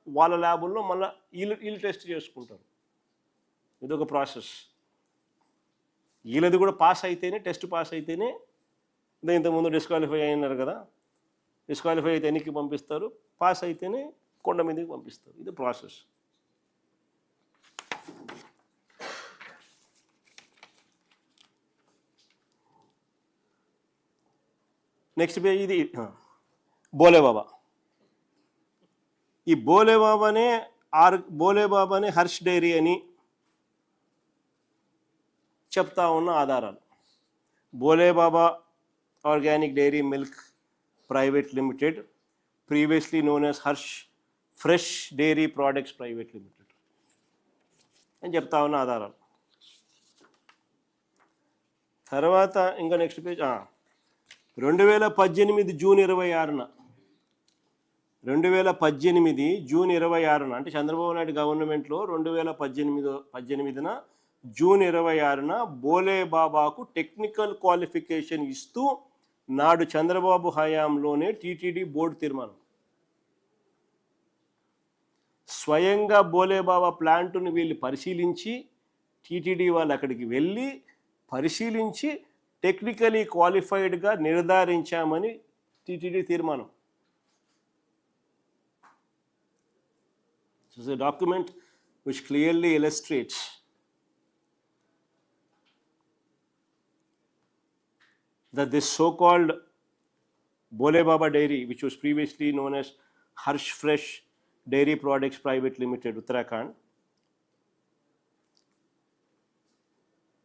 వాళ్ళ ల్యాబుల్లో మళ్ళీ వీళ్ళు టెస్ట్ చేసుకుంటారు. ఇదొక ప్రాసెస్. వీళ్ళది కూడా పాస్ అయితేనే, టెస్ట్ పాస్ అయితేనే, ఇంతకుముందు డిస్క్వాలిఫై అయినారు కదా, డిస్క్వాలిఫై అయితే ఎన్నికి పంపిస్తారు, పాస్ అయితేనే కొండ మీదకి పంపిస్తారు. ఇది ప్రాసెస్. నెక్స్ట్ పేజ్ ఇది బోలేబాబా. ఈ బోలేబాబానే హర్ష్ డైరీ అని చెప్తా ఉన్న ఆధారాలు. Bholebaba organic dairy milk private limited, previously known as Harsh fresh dairy products private limited అని చెప్తా ఉన్న ఆధారాలు. తర్వాత ఇంకా నెక్స్ట్ పేజ్ 2018 జూన్ 26న 2018 జూన్ 26న అంటే చంద్రబాబు నాయుడు గవర్నమెంట్లో 2018 జూన్ 26న బోలేబాబాకు టెక్నికల్ క్వాలిఫికేషన్ ఇస్తూ నాడు చంద్రబాబు హయాంలోనే టీటీడీ బోర్డు తీర్మానం. స్వయంగా బోలేబాబా ప్లాంటును వీళ్ళు పరిశీలించి, టీటీడీ వాళ్ళు అక్కడికి వెళ్ళి పరిశీలించి టెక్నికలీ క్వాలిఫైడ్గా నిర్ధారించామని టీటీడీ తీర్మానం. This is a document which clearly illustrates that this so-called Bolebaba Dairy, which was previously known as Harsh Fresh Dairy Products Private Limited, Uttarakhand,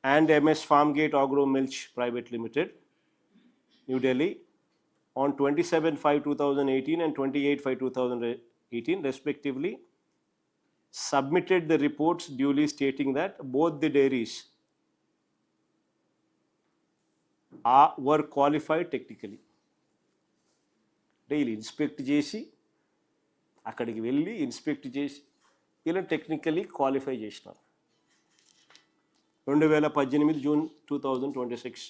and MS Farmgate Agro Milch Private Limited, New Delhi, on 27/5/2018 and 28/5/2018 respectively, submitted the reports duly stating that both the dairies were qualified technically. Daily inspect చేసి, అక్కడికి వెళ్ళి inspect చేసి ఇలా technically qualify చేసినారు. 2018 June 2026,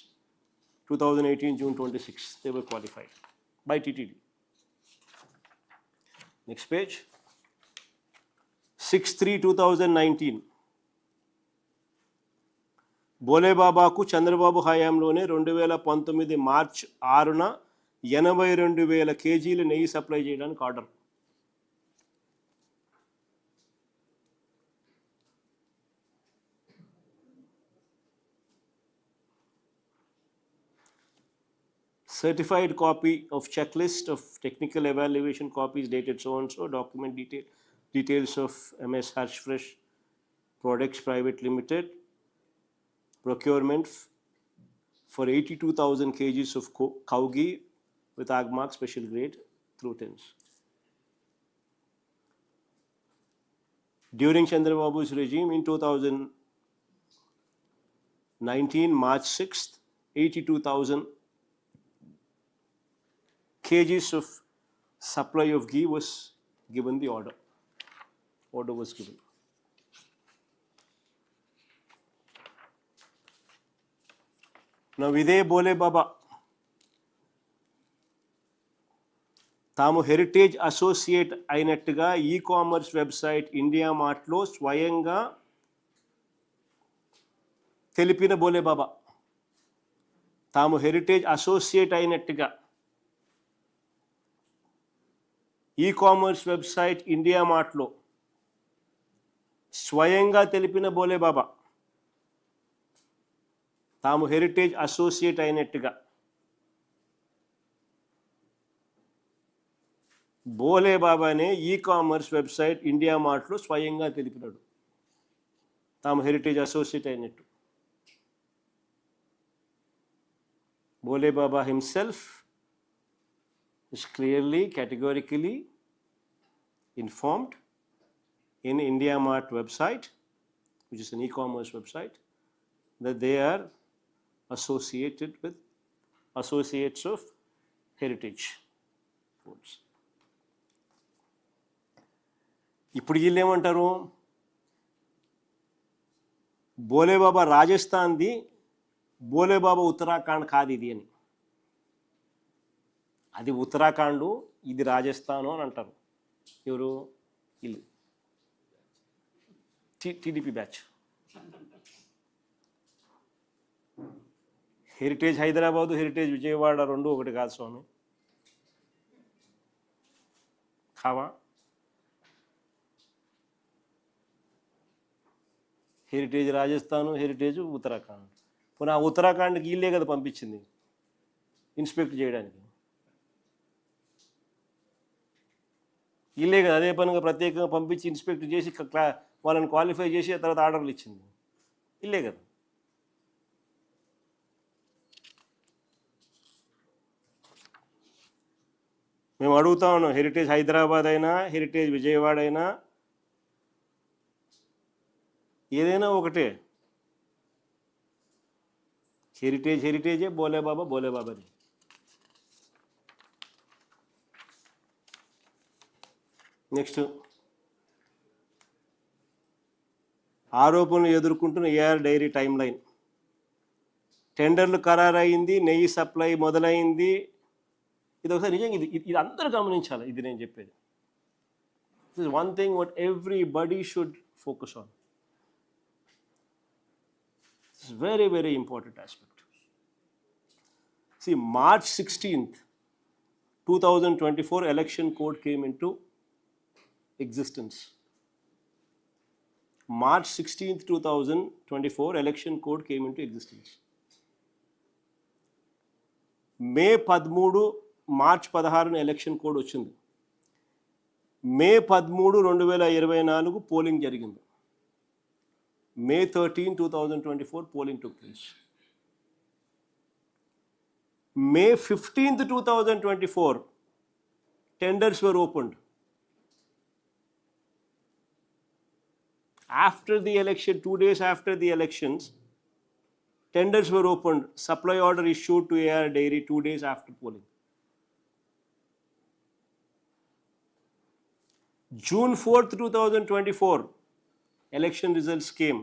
2018 June 26, they were qualified by TTD. Next page. 6/3/2019 బోలేబాబాకు Chandrababu హయాంలోనే 2019 March 6న 82,000 కేజీలు నెయ్యి supply చేయడానికి order. Certified copy of checklist of technical evaluation copies dated so and so, document details of MS Harsh Fresh Products Private Limited, procurement for 82,000 kgs of cow ghee with Agmark special grade through tins. During Chandrababu's regime in 2019 March 6th, 82,000 kgs of supply of ghee was given the order. Order was given. Now, ఇదే బోలేబాబా తాము heritage associate అయినట్టుగా e commerce website India మార్ట్లో స్వయంగా తెలిపిన బోలేబాబా తాము heritage associate అయినట్టుగా e commerce website India మార్ట్లో స్వయంగా తెలిపిన బోలేబాబా తాము హెరిటేజ్ అసోసియేట్ అయినట్టుగా బోలేబాబానే ఈ-కామర్స్ వెబ్సైట్ ఇండియా మార్ట్లో స్వయంగా తెలిపినాడు తాము హెరిటేజ్ అసోసియేట్ అయినట్టు. Bhole Baba himself is clearly, categorically informed in IndiaMart website, which is an e-commerce website, that they are associated with associates of heritage foods. ఇప్పుడు వీళ్ళు ఏమంటారు, బోలేబాబా రాజస్థాన్ది, బోలేబాబా ఉత్తరాఖండ్ కాదు ఇది అని. అది ఉత్తరాఖండ్, ఇది రాజస్థాను అని అంటారు. ఎవరు? ఇల్లు TDP batch. Heritage Hyderabad, heritage Vijayawada రెండు ఒకటి కాదు స్వామి. కావా? Heritage Rajasthan, heritage Uttarakhand. పోనీ ఆ ఉత్తరాఖండ్కి వీళ్ళే కదా పంపించింది ఇన్స్పెక్ట్ చేయడానికి. వీళ్ళే కదా అదే పనిగా ప్రత్యేకంగా పంపించి ఇన్స్పెక్ట్ చేసి వాళ్ళని క్వాలిఫై చేసి తర్వాత ఆర్డర్లు ఇచ్చింది. వీళ్ళే కదా. మేము అడుగుతా ఉన్నాం, హెరిటేజ్ హైదరాబాద్ అయినా హెరిటేజ్ విజయవాడ అయినా ఏదైనా ఒకటే. హెరిటేజే, బోలేబాబానే. నెక్స్ట్, ఆరోపణలు ఎదుర్కొంటున్న ఏఆర్ డైరీ టైమ్ లైన్. టెండర్లు ఖరారైంది, నెయ్యి సప్లై మొదలైంది. ఇది ఒకసారి నిజంగా ఇది అందరూ గమనించాలి. ఇది నేను చెప్పేది. This is one thing what everybody should focus on. This is very, very important aspect. See, March 16th, 2024 election code came into existence. March 16th, 2024 election code came into existence. May 13, March 16 election code వచ్చింది. మే 13, 2024 polling జరిగింది. May 13, 2024 polling took place. May 15th, 2024 tenders were opened. After the election, 2 days after the elections, tenders were opened. Supply order issued to AR Dairy 2 days after polling. June 4th, 2024 election results came.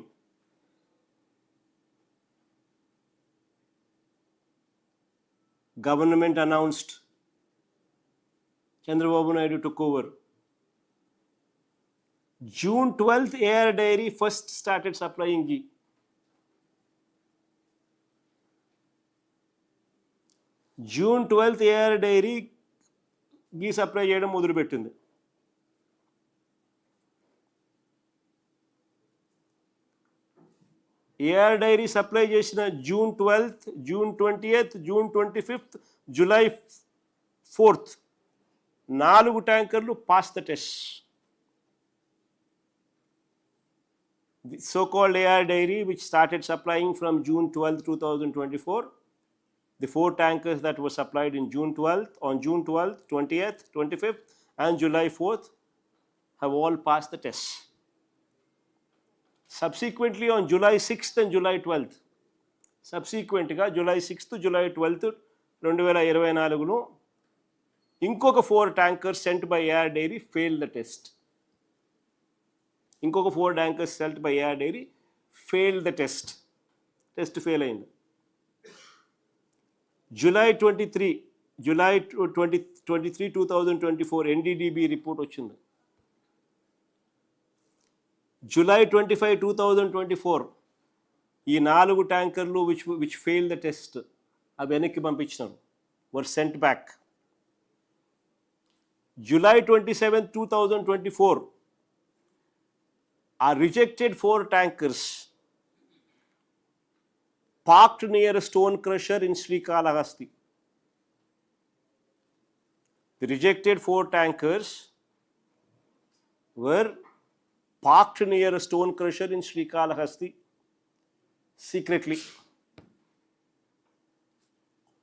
Government announced. Chandrababu Naidu took over. June 12th, AR Dairy first started supplying ghee. June 12th, AR Dairy ghee supply చేయడం మొదలుపెట్టింది. AR Dairy supply చేసిన June 12th, June 20th, June 25th, July 4th 4 ట్యాంకర్లు pass the test. The so-called AR Dairy, which started supplying from June 12th, 2024, the 4 tankers that were supplied in June 12th, on June 12th, 20th, 25th, and July 4th, have all passed the test. Subsequently, on July 6th and July 12th, subsequentగా July 6th, July 12th, 2024లో ఇంకొక 4 tankers sent by AR Dairy failed the test. ఇంకొక 4 tankers sent by AR Dairy failed the test. Test fail అయింది. July 23, 2024 NDDB report వచ్చింది. July 25, 2024 ఈ 4 ట్యాంకర్లు which failed the test అవి వెనక్కి పంపించినారు, were sent back. July 27, 2024 are rejected 4 tankers parked near a stone crusher in Srikalahasti. The rejected 4 tankers were parked near a stone crusher in Srikalahasti secretly.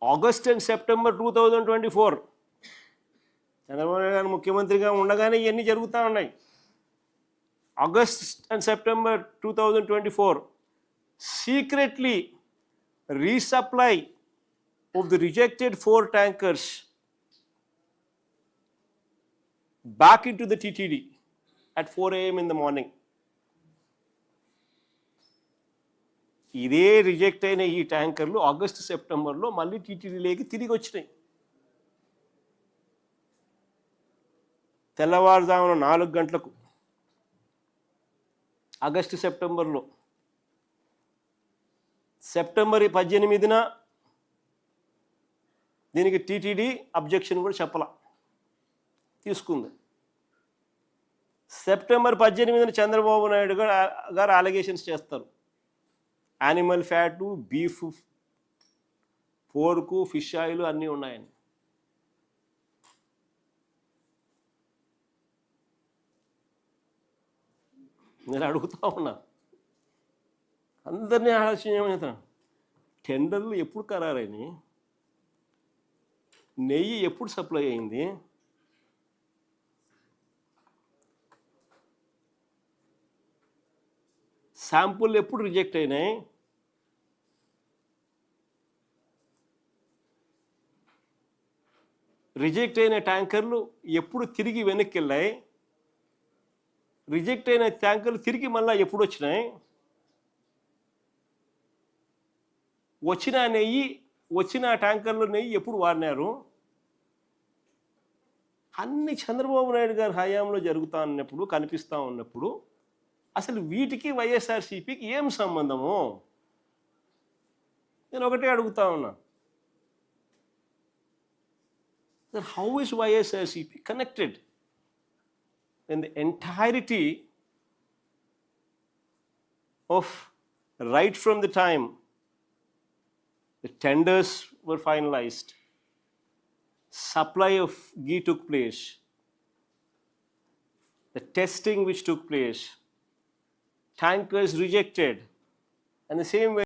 August and September 2024 Chandrababu Naidu గారు ముఖ్యమంత్రిగా ఉండగానే ఇవన్నీ జరుగుతూ ఉన్నాయి. August and September 2024 secretly resupply of the rejected 4 tankers back into the TTD at 4 AM in the morning. ఇదే reject అయిన ఈ ట్యాంకర్లు ఆగస్ట్ సెప్టెంబర్లో మళ్ళీ టీటీడీలోకి తిరిగి వచ్చినాయి. తెల్లవారుజామున 4 గంటలకు ఆగస్టు సెప్టెంబర్లో. సెప్టెంబర్ 18న దీనికి టీటీడీ అబ్జెక్షన్ కూడా చెప్పలా, తీసుకుంది. సెప్టెంబర్ 18న చంద్రబాబు నాయుడు గారు అలిగేషన్స్ చేస్తారు. Animal fat, beef, పోర్కు, fish oil అన్నీ ఉన్నాయని. నేను అడుగుతా ఉన్నా, అందరినీ ఆలోచన ఏమవుతాను, టెండర్లు ఎప్పుడు ఖరారైనాయి, నెయ్యి ఎప్పుడు సప్లై అయింది, శాంపుల్ ఎప్పుడు రిజెక్ట్ అయినాయి, రిజెక్ట్ అయిన ట్యాంకర్లు ఎప్పుడు తిరిగి వెనక్కి వెళ్ళాయి, రిజెక్ట్ అయిన ట్యాంకర్లు తిరిగి మళ్ళీ ఎప్పుడు వచ్చినాయి, వచ్చిన ట్యాంకర్లు నెయ్యి ఎప్పుడు వాడినారు, అన్ని చంద్రబాబు నాయుడు గారి హయాంలో జరుగుతూ ఉన్నప్పుడు, కనిపిస్తూ ఉన్నప్పుడు అసలు వీటికి వైఎస్ఆర్సీపీకి ఏం సంబంధము? నేను ఒకటే అడుగుతా ఉన్నా, how is YSRCP connected in the entirety of right from the time the tenders were finalized, supply of ghee took place, the testing which took place, tankers rejected, and the same way